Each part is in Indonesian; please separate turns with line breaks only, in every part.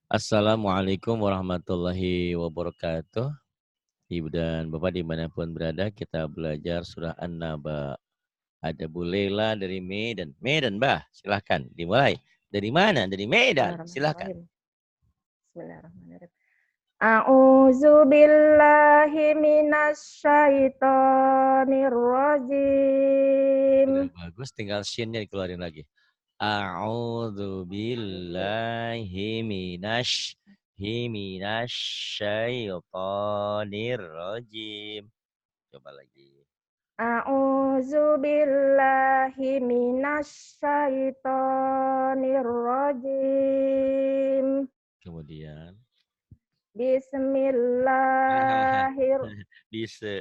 Assalamualaikum warahmatullahi wabarakatuh. Ibu dan Bapak dimanapun berada, kita belajar surah An-Naba. Ada Bu Lela dari Medan. Medan, Bah, silahkan dimulai. Dari mana? Dari Medan, silahkan.
Bismillahirrahmanirrahim. Bismillahirrahmanirrahim. A'udzu billahi minasyaitonir
Sudah
rajim.
bagus, tinggal shin-nya dikeluarin lagi. A'udzu billahi minasyaitonir rajim. Coba lagi.
A'udzu billahi minasyaitonir rajim.
Kemudian
Bismillahir
Bisa,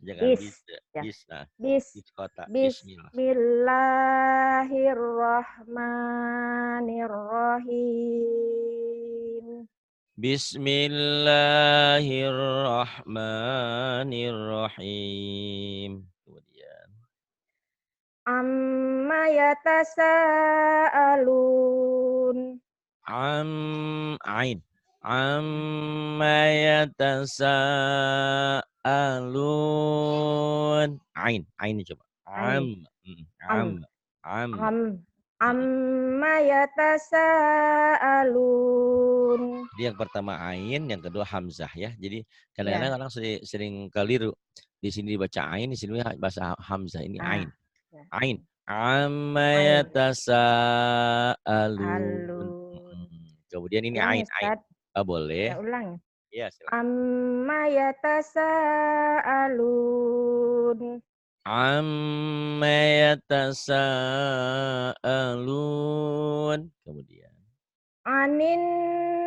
jangan
bis
bisa,
ya.
bisa,
Bis
bis kota, bismillah.
Bismillahirrahmanirrahim.
Bismillahirrahmanirrahim. Kemudian,
Amma yatasaalun.
ain, amma yatasaalun. Ain coba.
Ain. Am.
Am.
Am.
Mm-mm.
Amma yatasaalun.
Jadi yang pertama ain, yang kedua hamzah ya. Jadi kadang-kadang
Ya.
orang sering keliru. Di sini dibaca ain, di sini bahasa hamzah. Ini ain.
Ah. Ya.
Ain. Amma
Ain.
yatasaalun.
Alun.
Kemudian ini
Ulang ya,
ain.
Ustaz.
Ah, boleh.
Ya, ulang.
Iya, silakan.
Amma yatasaalun.
Amma yatasaalun. Kemudian
Anin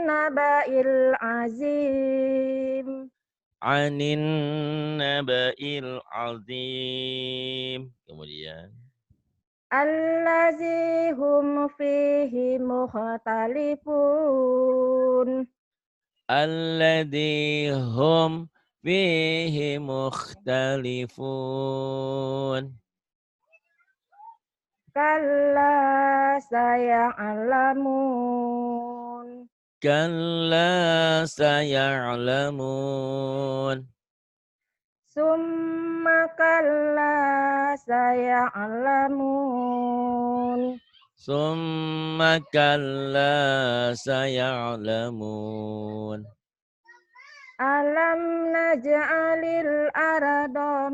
naba'il azim.
anin naba'il azim. Kemudian
Allazi hum fihi mukhtalifun.
alladzi hum fihi mukhtalifun.
Kalla saya'lamun.
Kalla saya'lamun.
Summa kalla saya'lamun.
Summa kalla saya'lamun.
Alam naj'alil arda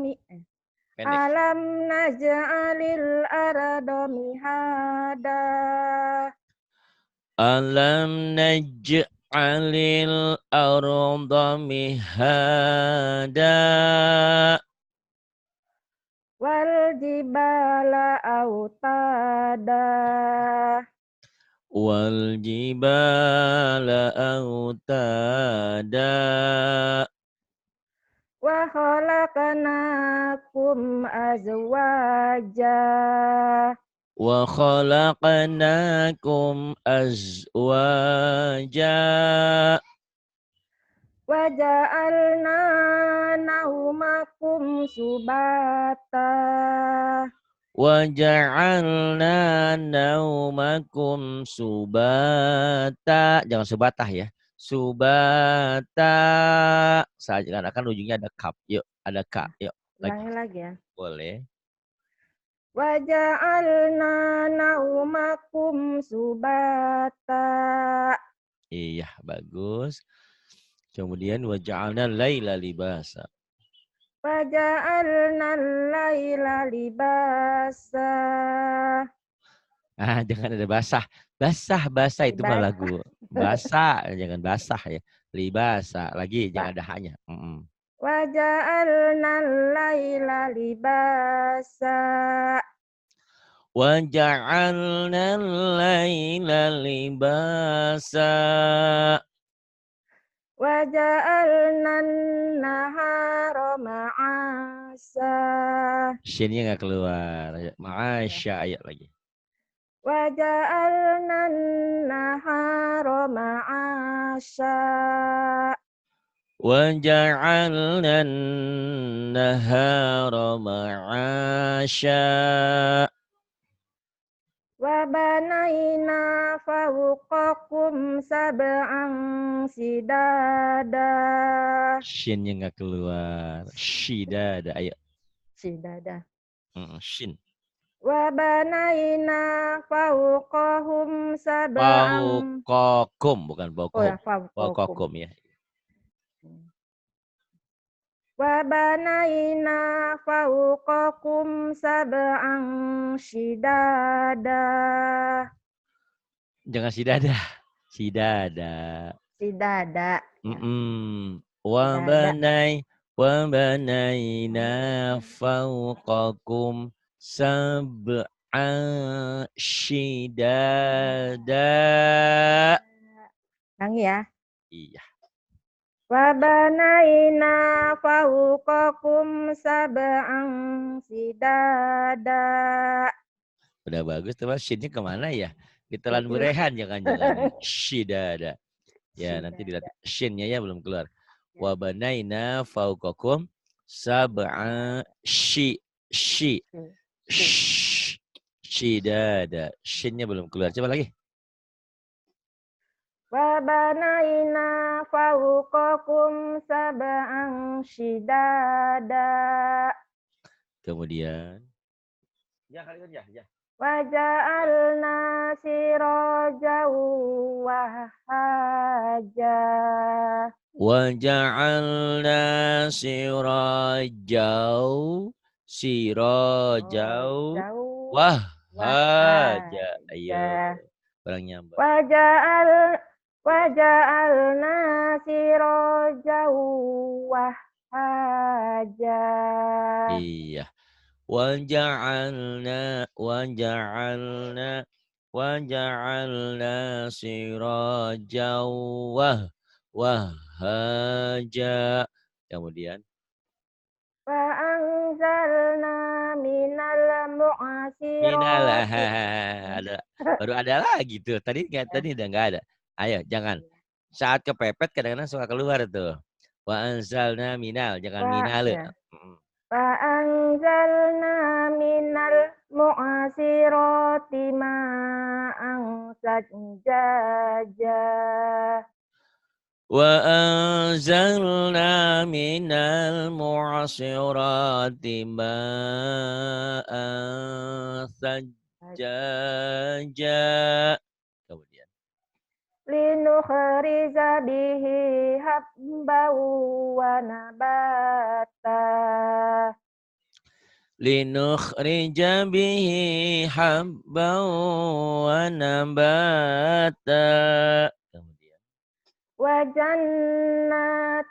Pendek.
Alam naj'alil arda mihada.
Alam naj'alil arda mihada.
Wal jibala autada.
Wal jibala autada.
Wa khalaqnakum azwaja.
Wa khalaqnakum azwaja.
Wa ja'alna naumakum subata.
Wa ja'alna naumakum subata. Jangan subatah ya. Subata. Saja kan ujungnya ada kap. Yuk, ada ka. Yuk, lagi.
Ulangi lagi ya.
Boleh.
Wa ja'alna naumakum subata.
Iya, bagus. Kemudian wa ja'alna laila libasa.
Wa ja'alna al-laila libasa.
Jangan ada basah. Basah itu mah
Libasa.
lagu. Basah, jangan basah ya. Libasa. Lagi jangan
Ba.
ada hanya.
Wa ja'alna al-laila libasa.
Wa ja'alna laila libasa.
Wa ja'alna an-nahara ma'asa.
Shin-nya nggak keluar.
Ya.
Masya ayat lagi.
Wa ja'alna an-nahara ma'asa.
Wa ja'alna an-nahara ma'asya.
Wa banaina fawqakum sab'an sidada.
Shinnya nggak keluar. Shidada. Ayo.
Sidada.
Shin.
Wa banaina fawqahum sab'an.
Fauqakum. Bukan
Oh
fauqahum.
ya, fawqakum.
Fauqakum ya.
Wa banaina fawqakum sab'an shidada.
Jangan sidada. Sidada.
Sidada. Ya. Sidada.
Wa banaina fauqakum sab'a shidada.
Ulangi ya.
Iya.
Wa banaina fawqakum sab'an sidada.
Udah bagus, tapi shinnya kemana ya? Ditelan Burehan jangan-jangan. Shidada. Ya, nanti dilihat shinnya ya belum keluar. Wa banaina fauqakum sab'a shidada. Shinnya belum keluar. Coba lagi.
Wa banaina fawqakum sab'an shidada.
Kemudian ya kali kan ya.
Wa ja'alna sirajan wahaja.
Wa ja'alna sirajau wahaja. Ayo. Barang nyambar.
Wa ja'alna sirajan wahaja.
Iya. Waja'alna sirajan wahaja. Kemudian
Wa anzalna minal mu'asirati.
baru ada lagi tuh. Tadi udah nggak ada. Ayo, jangan. Saat kepepet kadang-kadang suka keluar tuh. Wa anzalna minal, jangan minal.
Wa anzalna minal mu'asirati ma'an sajjaja.
Wa anzalna minal mu'asirati ma'an sajjaja. Kemudian
Linukhrija bihi habban wa nabata.
Linukhrija bihi habban wa nabata. Kemudian
Wa jannat.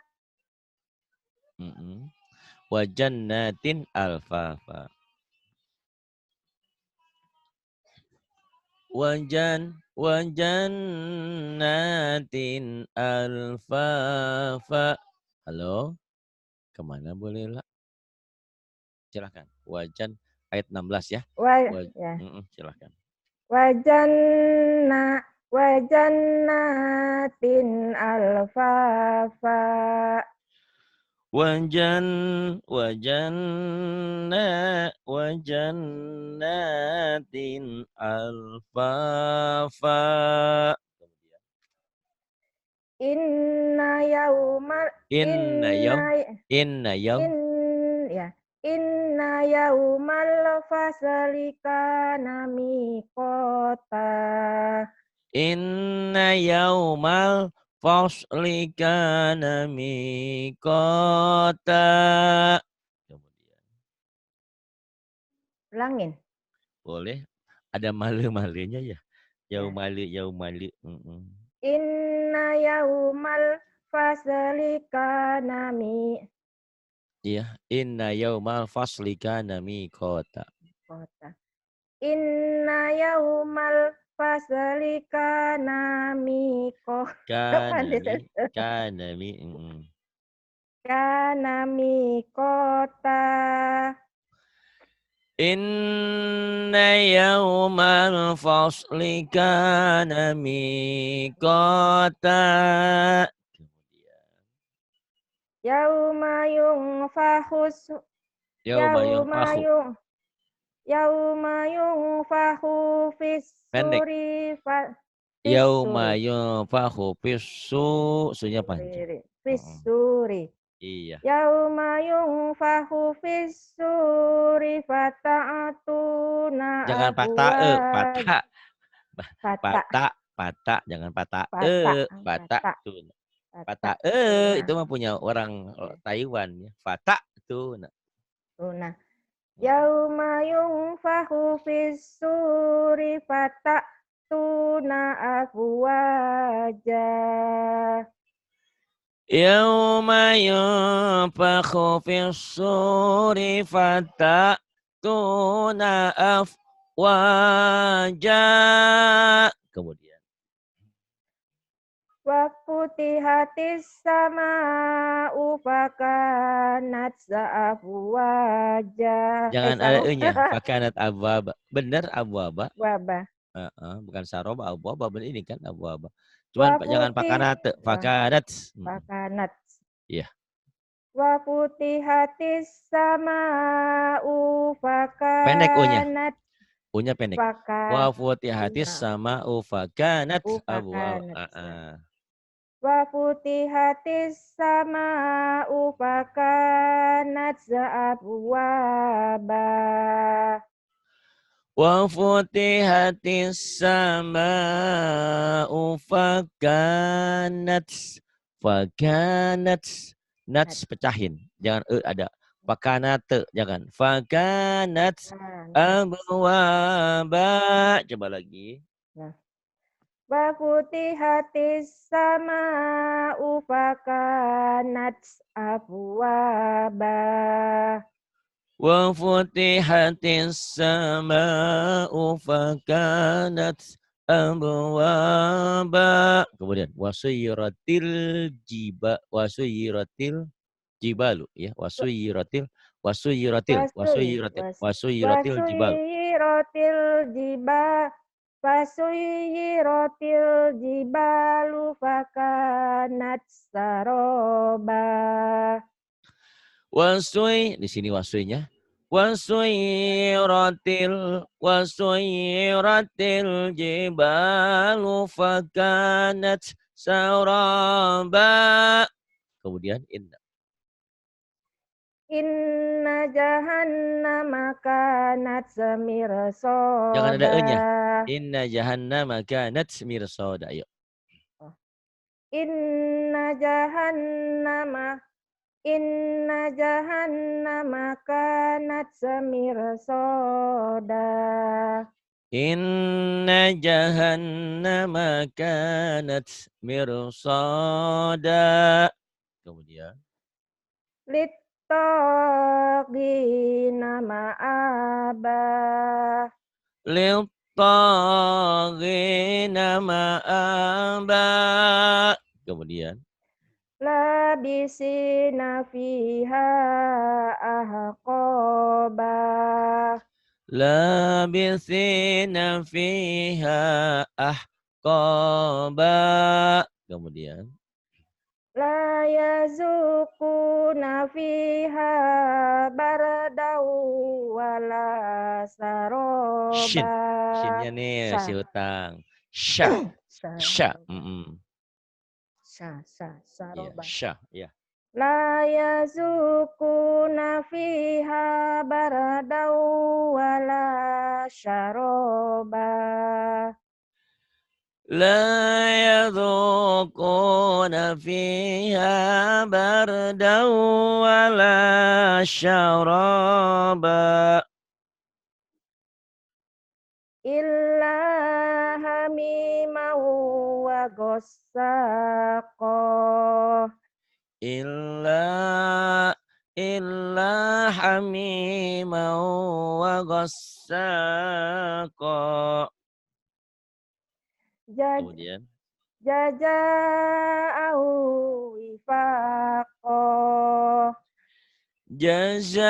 Wa jannatin alfafa. Wa jannatin alfafa. Halo? Kemana boleh lah? Silahkan. Wajan ayat 16 ya. Silahkan.
Wa jannatin alfafa.
Wajannatin alfafa.
Inna yaumal fasli kana miqata.
Inna yaumal fasli kana miqata. Kemudian
Ulangin.
boleh. Ada malu-malunya ya. Yaumali.
Inna yaumal fasli kana mi.
Iya, inna yaumal fasli kana miqata.
Inna yaumal fasli kana miqata. Kana miqata.
Inna yaumal fasli kana miqata.
Yauma yunfahus. Yauma yunfahu
Pendek.
fis-suri
Yauma
fis-suri.
yunfahu fissu, sunya panjang.
Fis-suri.
Iya.
Yauma yunfahu fis-suri fata'atuna
Jangan patah
afwaj.
patah.
Fata,
Patah, jangan patah
fata,
patah
fata,
tuh.
fata,
Patah itu
tuna.
mah punya orang
Ya,
Taiwan ya. Patah tuh. Nah.
tuna. Yauma yunfahu fis-suri fata'tuna afwaja.
Yauma yunfakhu fis-suri fata'tuna afwaja. Kemudian
Wa futihatis sama'u fakanat afwaja.
jangan ada
Saroba.
e-nya. Fakanat abwaba. Benar abwaba.
Wabah.
Bukan saroba abwaba benar ini kan abwaba.
Wa
Cuman jangan
putih.
fakanat.
Wah,
Fakanat.
fakanat.
Iya.
Wa futihatis sama'u
Pendek u-nya.
fakanat
U-nya pendek.
faka
Wa futihatis
nah,
sama ufakanat abwaba.
fakanat wa futihatis sama'u fakanat abwaba.
Wa futihatis sama ufakanat. Fakanat. Nats pecahin. Jangan ada. Fakanat jangan. Fakanat abwaba. Coba lagi.
Nah, wa futihatis sama'u fakanat abwaba.
Wa futihatis sama'u fakanat abwaba. Kemudian wasuyiratil jibalu ya wasuyiratil jibalu.
Wasuyiratil jibal Wasuyiratil jibalu fakanat saroba.
Di sini wasuinya. Wasuyiratil jibalu fakanat saraba. Kemudian
Inna jahannama kanat
jangan ada
semirsoda.
e-nya. Inna jahannama kanat mirsada. Ayo.
Inna jahannama Inna jahannama kanat semirsoda.
Inna jahannama kanat mirsada. Kemudian
Littaqina ma'aba.
Liltaghina ma'aba. Kemudian
Labisina fiha ahqaba.
labithina fiha ahqaba. Kemudian
La yazukuna fiha baradau wala
shin.
saroba.
Shinnya nih si
Sa.
hutang. Syah. Syah.
Saroba.
Iya,
Saroba.
syah. Iya.
La yazukuna fiha baradau wala saroba.
لا يذوقون فيها بردا ولا شرابا
Illa hamimau wa ghassaqah.
إلا حميما وغساقا. Kemudian
Jaja'ahu wifaqah.
جزاء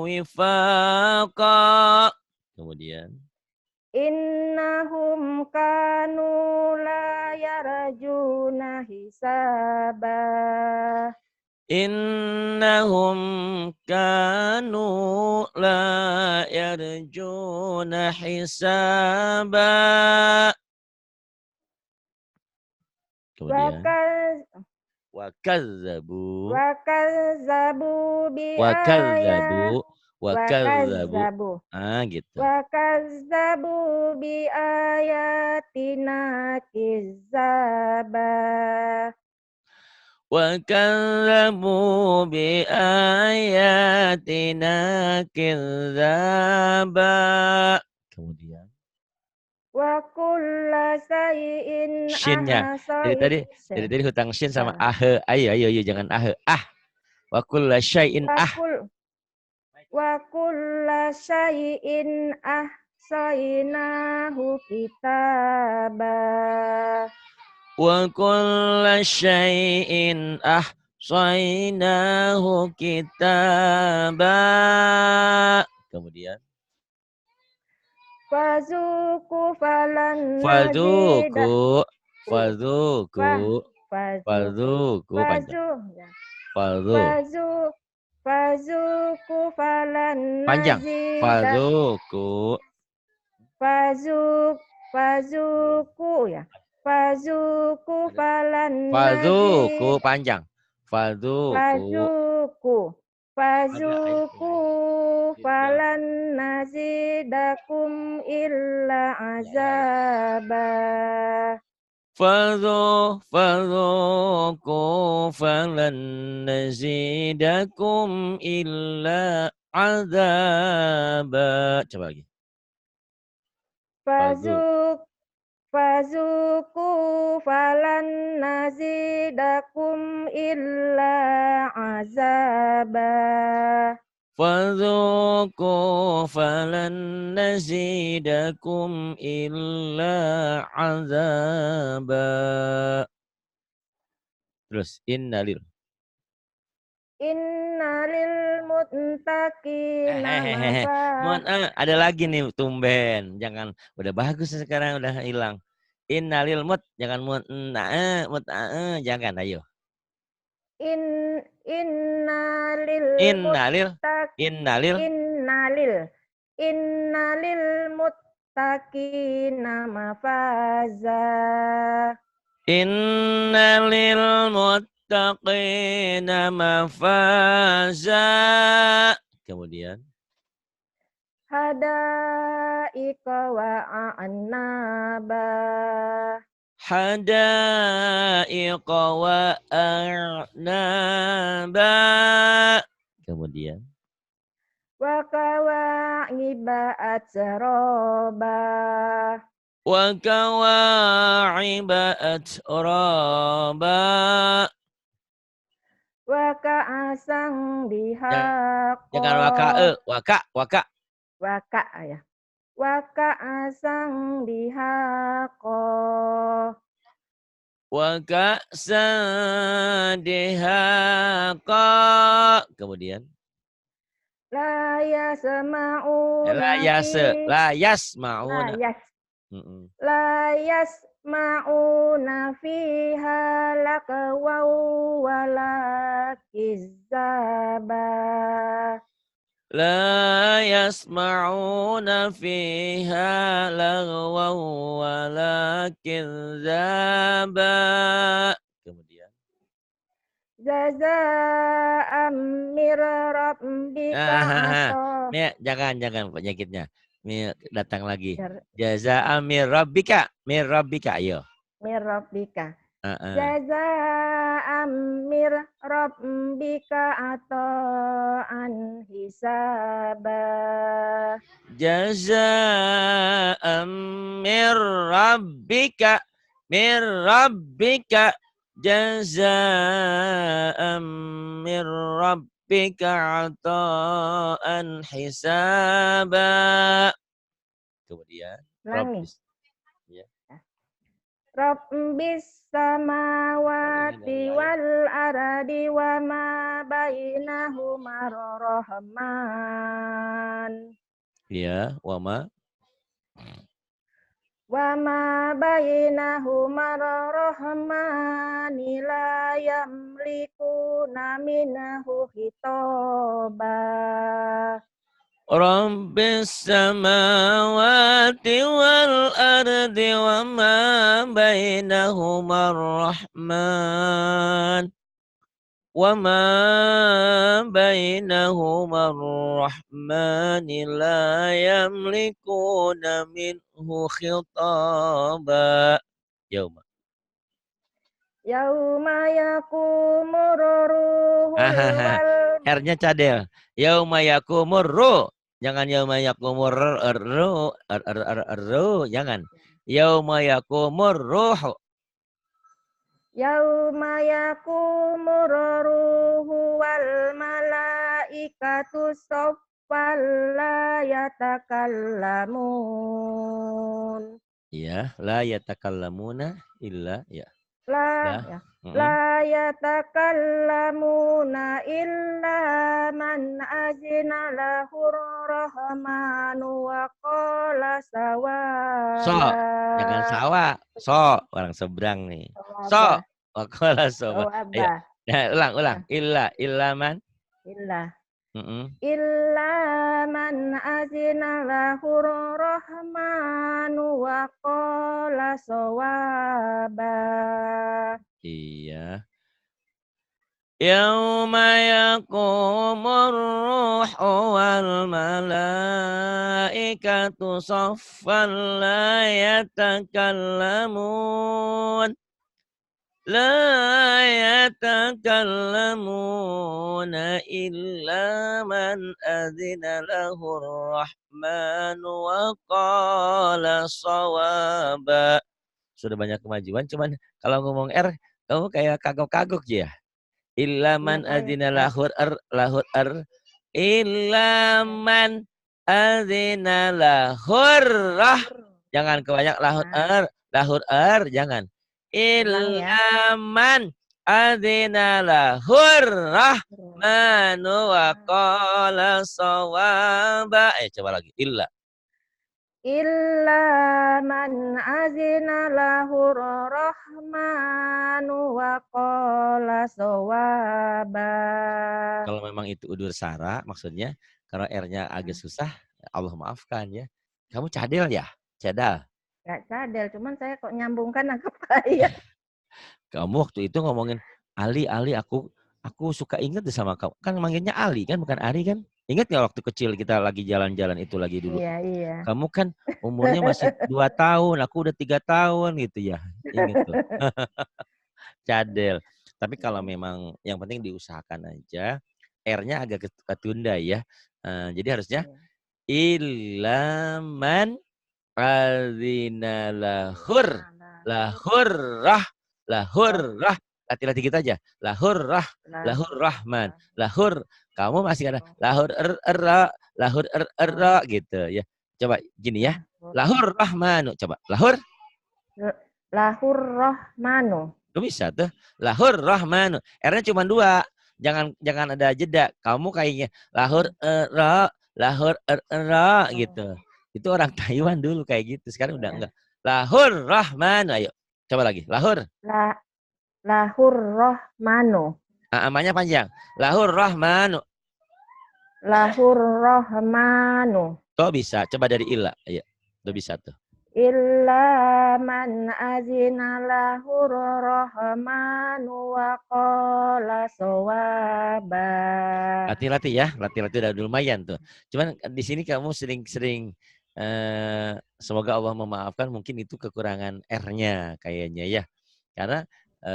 وفاقا. Kemudian
Innahum kanu la yarjuna hisabah.
Innahum kanu la yarjuna hisaba. Kemudian wakazzabu
Wakazzabu
wakazzabu wakazzabu.
wakazzabu
Gitu.
wakazzabu bi ayatina kizzaba.
وكذبوا بآياتنا كذابا. Kemudian
Wa kulla sayyin
shinnya dari tadi hutang shin sama ahe. Ayo jangan ahe. Wa kulla syai'in
wa kulla sayyin ahsaynahu kitaba.
Wa kulla syai'in ahsaynahu kitaba. Kemudian
Fazuku falan nazida.
Fadzuku Fadzuku
Fazuku
panjang. Fadzu
Fazuku falan
panjang.
nazida.
Fadzuku
Fazuku ya. Fazuku falan
Fadzuku
nazid.
panjang. Fadzuku
Fazuku falan nazidakum illa azaba.
Fadzuku falan nazidakum illa azaba. Coba lagi. Fadzu
Fazuku falan nazidakum illa azaba.
Fadzuku falan nazidakum illa azaba. Terus innalil
Innalil muttaqina
ada lagi nih tumben. Jangan udah bagus sekarang udah hilang. Innalil jangan jangan ayo.
Innalil
Innalil
muttaq
innalil
innalil muttaqina mafaza.
Innalil muttaqina mafaza. Kemudian
Hadaika wa a'naba.
hadaiqa wa a'naba. Kemudian
Wa kawa'iba atsroba.
wa kawa'iba atraba.
Wa ka'asang dihaqa.
Jangan waka.
Wa ka' ya. Wa ka'asang dihaqa.
Wa ka'san dihaqa. Kemudian
La yasma'una fi
la yasma'una.
La yasma'una fiha laqawaw wala kizzaba.
La yasma'una fiha lagwa wala kizzaba. Kemudian
Jazaa'an mir rabbika atau
jangan penyakitnya. Datang lagi. Jazaa'an mir rabbika. Ayo.
Mir rabbika.
Uh-uh.
Jazaa'an mir rabbika atau an hisaba.
Jazaa'an mir rabbika. Jazaa'an mir rabbika ata'an hisaba. Kemudian Rabbis. Ya.
Rabbis samawati wal ardi wa ma bainahuma rahman.
Ya, wama
Wa ma bainahuma rahmani la yamlikuna minhu khitaba.
Rabbis samawati wal ardi wa ma bainahuma rahman wa ma bainahuma rahman la yamlikuna minhu khitaba. Yauma.
Yauma yakumur ruhul wal
R-nya cadel. Yauma yakumur ru. Jangan yauma yakumur ru. Jangan. Yauma yakumur ruhu.
Yauma yakumur ruhu wal malaikatu saffan la yatakallamun.
Ya, la yatakallamuna illa ya.
La ya. La yatakallamuna illa man azina lahu rahmanu wa qala
So,
sawaba.
jangan sawa. So, orang seberang nih. So, wa qala sawa. Ayo. Nah, ulang. Illa man.
Illa.
Mm-mm.
Illa man azina lahu rahmanu wa qala sawaba.
Iya. Yauma yaqumur ruhu wal malaikatu saffan la yatakallamun. La yatakallamuna illa man adzina lahu rahmanu wa qala sawaba. Sudah banyak kemajuan, cuman kalau ngomong R, kamu kayak kagok-kagok ya. Illa man adzina lahu illa man adzina lahur. Jangan kebanyak lahur jangan. Illa man adzina lahur rahmanu wa qala sawaba. Coba lagi. Illa
Man azina lahu rahmanu wa qala sawaba.
Kalau memang itu udur sara, maksudnya kalau R-nya agak susah, Allah maafkan ya. Kamu cadel ya? Cadel.
Gak cadel, cuman saya kok nyambungkan agak payah.
Kamu waktu itu ngomongin Ali, aku suka inget deh sama kamu. Kan manggilnya Ali kan, bukan Ari kan? Ingat nggak waktu kecil kita lagi jalan-jalan itu lagi dulu?
Iya.
Kamu kan umurnya masih 2 tahun, aku udah 3 tahun gitu ya. Ingat tuh. Cadel. Tapi kalau memang yang penting diusahakan aja. R-nya agak ketunda ya. Jadi harusnya ilaman adzina lahur latih-latih kita aja lahur rahman lahur kamu masih ada lahur gitu ya. Coba gini ya, lahur rahmanu, coba lahur
rahmanu.
Lu bisa tuh lahur rahmanu, R-nya cuma 2, jangan ada jeda. Kamu kayaknya lahur gitu. Itu orang Taiwan dulu kayak gitu. Sekarang udah enggak. Lahur rahmanu. Ayo. Coba lagi. Lahur.
Lahur rahmanu.
Amanya panjang. Lahur rahmanu.
Lahur rahmanu.
Tuh bisa. Coba dari illa. Ayo. Tuh bisa tuh.
Illa man azina lahur rahmanu wa qala sawaba.
Latih-latih ya. Latih-latih udah lumayan tuh. Cuman di sini kamu sering semoga Allah memaafkan, mungkin itu kekurangan R-nya kayaknya ya. Karena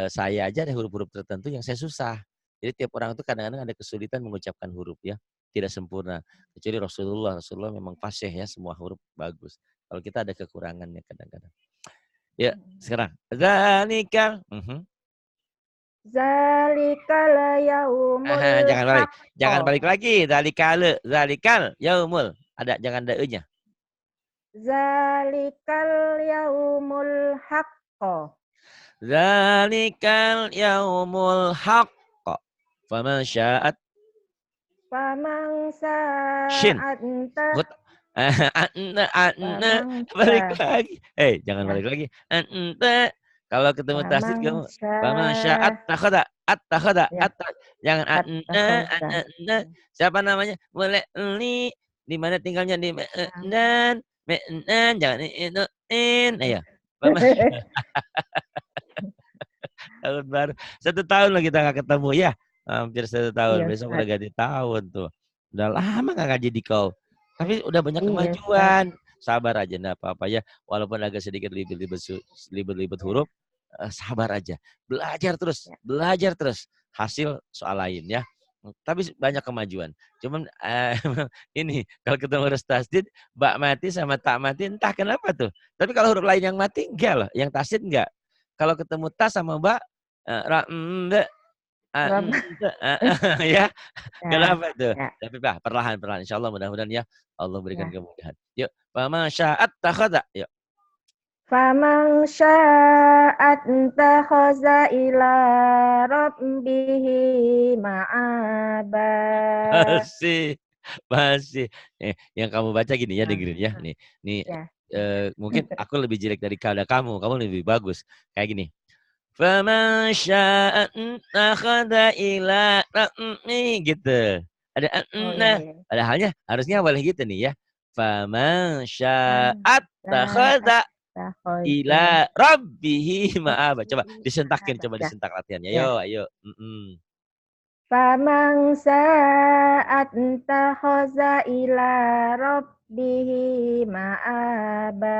saya aja ada huruf-huruf tertentu yang saya susah. Jadi tiap orang itu kadang-kadang ada kesulitan mengucapkan huruf ya. Tidak sempurna. Kecuali Rasulullah memang fasih ya, semua huruf bagus. Kalau kita ada kekurangannya kadang-kadang. Ya, sekarang. Zalikal.
Zalikal yaumul
Jangan balik lagi. Zalikal yaumul. Ada, jangan ada e-nya.
Zalikal yaumul haqqo.
Zalikal yaumul haqqo. Faman sya'at.
Faman sya'at.
Anna, balik
Famangsa.
lagi. Jangan
Ya.
balik lagi. Anta. Kalau ketemu tasdid kamu
Famangsa.
famasya attakhadha,
Ya.
jangan
At-takhaza.
anna. Siapa namanya? Boleh di mana tinggalnya di Medan, Medan, jangan itu ayo. Tahun baru. 1 tahun lah kita nggak ketemu ya. Hampir 1 tahun.
Iya,
Besok udah
Ustaz.
ganti tahun tuh. Udah lama nggak ngaji di kau. Tapi udah banyak
Iya, Ustaz.
kemajuan. Sabar aja, enggak apa-apa ya. Walaupun agak sedikit libet-libet huruf, sabar aja.
Ya.
Belajar terus. Hasil soal lain ya. Tapi banyak kemajuan. Cuman ini kalau ketemu huruf tasdid, bak mati sama tak mati entah kenapa tuh. Tapi kalau huruf lain yang mati enggak loh, yang tasdid enggak. Kalau ketemu tas sama bak
Rob.
ya,
Ya.
kenapa tuh?
Ya.
Tapi perlahan-perlahan insyaallah mudah-mudahan ya Allah berikan
Ya.
kemudahan. Yuk, fama sya'at takhadha. Yuk.
Faman sya'at takhaza ila rabbihi ma'aba.
Masih, masih. Yang kamu baca gini ya, dengerin ya. Nih,
Ya.
mungkin aku lebih jelek dari kamu lebih bagus. Kayak gini. Faman sya'at takhadha ila rabbihi gitu. Ada
Oh iya, iya.
padahalnya harusnya boleh gitu nih ya. Faman
Faman
sya'at
sya'at
takhadha
takhaza
ila rabbihi ma'aba. Coba
rabbihi
disentakin,
ma'aba.
coba
Ya.
disentak latihannya.
Ya.
Ayo.
Faman sya'at takhaza ila rabbihi ma'aba.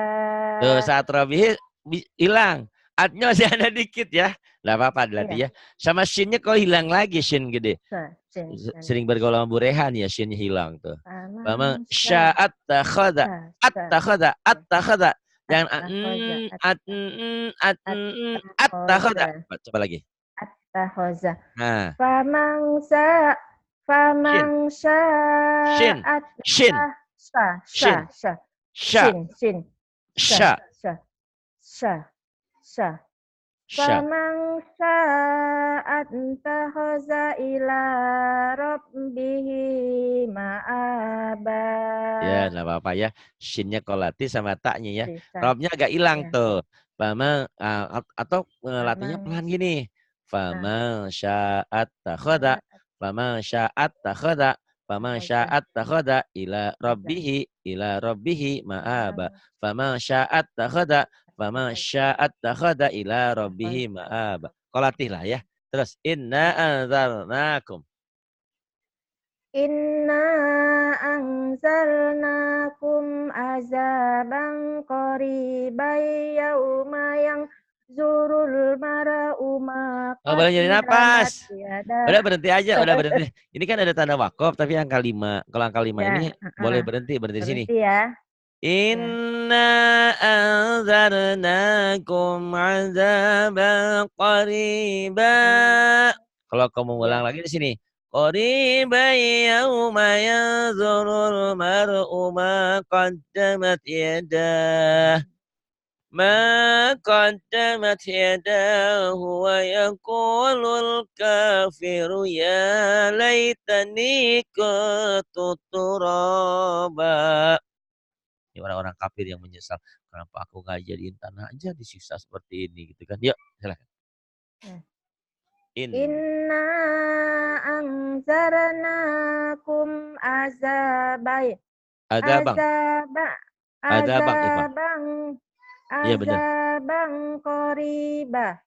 Tuh saat rabbihi hilang. Atnya masih ada dikit ya. Nggak apa-apa
Iya.
dilatih ya. Sama shinnya kok hilang lagi shin gede.
Sin.
Sering bergaul sama Bu Rehan ya shinnya hilang tuh. Mama
Faman
sya'at takhadha. At-takhadha. Jangan
takhaza
at-takhadha.
takhaza
Coba lagi.
takhaza.
Nah,
Faman
shin. Shin.
sya'at
Shin. Shin. Sha.
Shin. Sha.
Sha.
Sha. Sha. Sha.
Sha.
Faman sya'at takhaza ila rabbihi ma'aba.
Ya, enggak apa-apa ya. Shinnya kolati sama taknya ya.
Bisa.
Robnya agak hilang
Ya.
tuh. Fama atau latihnya
Faman
pelan gini. Fama sya'at takhadha.
sya'at
Fama sya'at takhadha. Fama
takhaza
sya'at takhadha ila rabbihi ma'aba. Fama sya'at takhadha. Fama sya'at takhadha ila rabbihi ma'aba. Kolatih lah ya. Terus inna anzarnakum.
Inna anzalnakum azaban qariban yauma yang zurul mara'u ma
Oh, boleh nyari
qaddamat
napas.
yadah.
Udah berhenti aja, udah berhenti. Ini kan ada tanda wakaf, tapi angka 5. Kalau angka 5
Ya,
ini boleh berhenti di sini.
berhenti ya. Ya.
Inna anzarnakum azaban qariba. Kalau kamu ulang
Ya.
lagi di sini. Qariban yauma yanzurul mar'u ma qaddamat yadah. ما قدمت يداه ويقول الكافر يا ليتني كنت ترابا. Ini orang-orang kafir yang menyesal. Kenapa aku nggak jadiin tanah aja disiksa seperti ini gitu kan. Yuk, silakan.
Inna anzarnakum azabai
Ada bang. Ada bang, Iva. Iya benar.
Azabang koriba.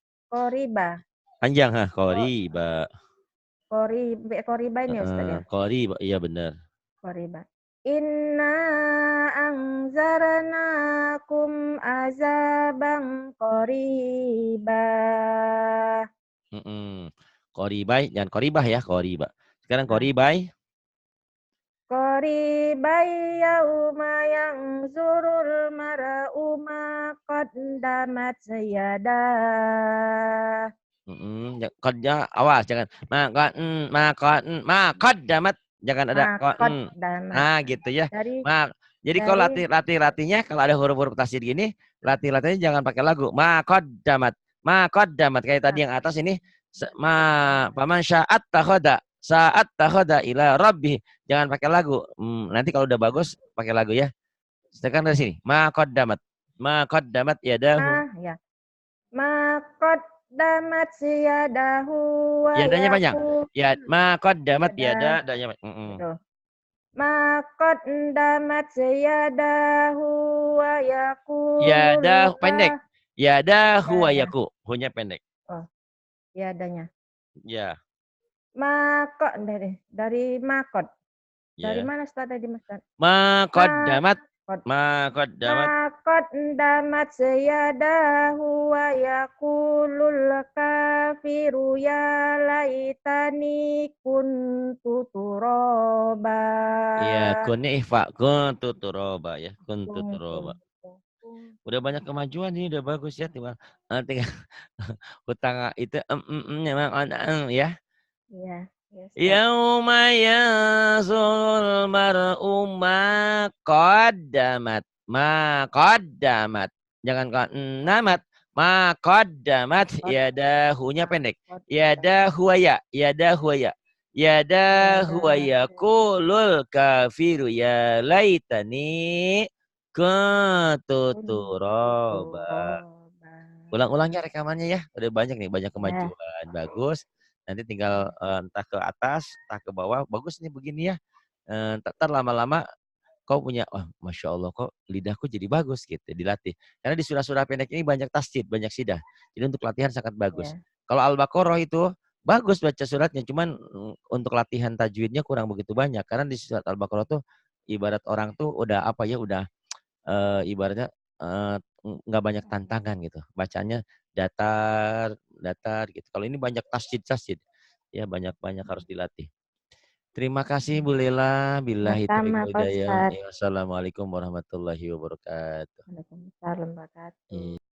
Panjang koriba.
Koriba ini Ustaz ya.
Koriba, iya benar.
Koriba. Inna anzarnakum azabang koriba.
Koribai, jangan koribah ya, koriba. Sekarang
Nah.
koribai.
Qaribai yauma yang zurul mara'u ma qaddamat yadah.
Kodnya awas jangan qaddamat jangan ada gitu ya. Jadi kalau latihnya kalau ada huruf-huruf tasydid gini, latihnya jangan pakai lagu. Ma qaddamat kayak tadi yang atas ini paman sya'at takhadha ila rabbih. Jangan pakai lagu. Nanti kalau udah bagus pakai lagu ya. Sekarang dari sini. Ma qaddamat. Ma qaddamat yadahu.
Ya. Ma qaddamat yadahu wa
Yadanya panjang.
yaqul.
Ya, ma qaddamat
Yada.
yada. Adanya.
Gitu. Ma qaddamat yadahu wa yaqulul
Yada pendek. Yadahu wa
ya.
yaku. Hunya pendek.
Oh, yadanya.
Ya.
Makot dari makot. Dari
Ya.
mana Ustaz tadi Mas?
Ma qaddamat.
Makot.
Ma qaddamat.
Makot damat sayadahu wa yaqulul kafiru ya laitani kuntu turaba.
Iya, kunnya ihfa. Kuntu turoba ya. Kuntu turoba. Udah banyak kemajuan ini, udah bagus ya. Tinggal hutang itu ya.
Iya, ya Ustaz.
Yauma yazul mar'u ma qaddamat. Ma qaddamat. Jangan namat. Ma qaddamat. Yadahunya pendek. Yadahuaya. Yadahuaya. Yadahuaya. Kulul kafiru ya laitani kuntu turaba. Ulang-ulang ya rekamannya ya. Udah banyak nih, banyak
Ya,
kemajuan. Bagus. Nanti tinggal entah ke atas, entah ke bawah. Bagus nih begini ya. Ntar lama-lama kau punya, wah Masya Allah kok lidahku jadi bagus gitu, dilatih. Karena di surah-surah pendek ini banyak tasdid, banyak sidah. Jadi untuk latihan sangat bagus.
ya.
Kalau Al-Baqarah itu bagus baca suratnya, cuman untuk latihan tajwidnya kurang begitu banyak. Karena di surat Al-Baqarah tuh ibarat orang tuh udah apa ya, udah ibaratnya nggak banyak tantangan gitu. Bacanya datar, datar gitu. Kalau ini banyak tasjid-tasjid. Ya banyak-banyak harus dilatih. Terima kasih Bu Lela. Billahi taufiq
Sama-sama
wal
Pak
hidayah.
Ustaz.
Assalamualaikum warahmatullahi wabarakatuh.
Waalaikumsalam warahmatullahi wabarakatuh.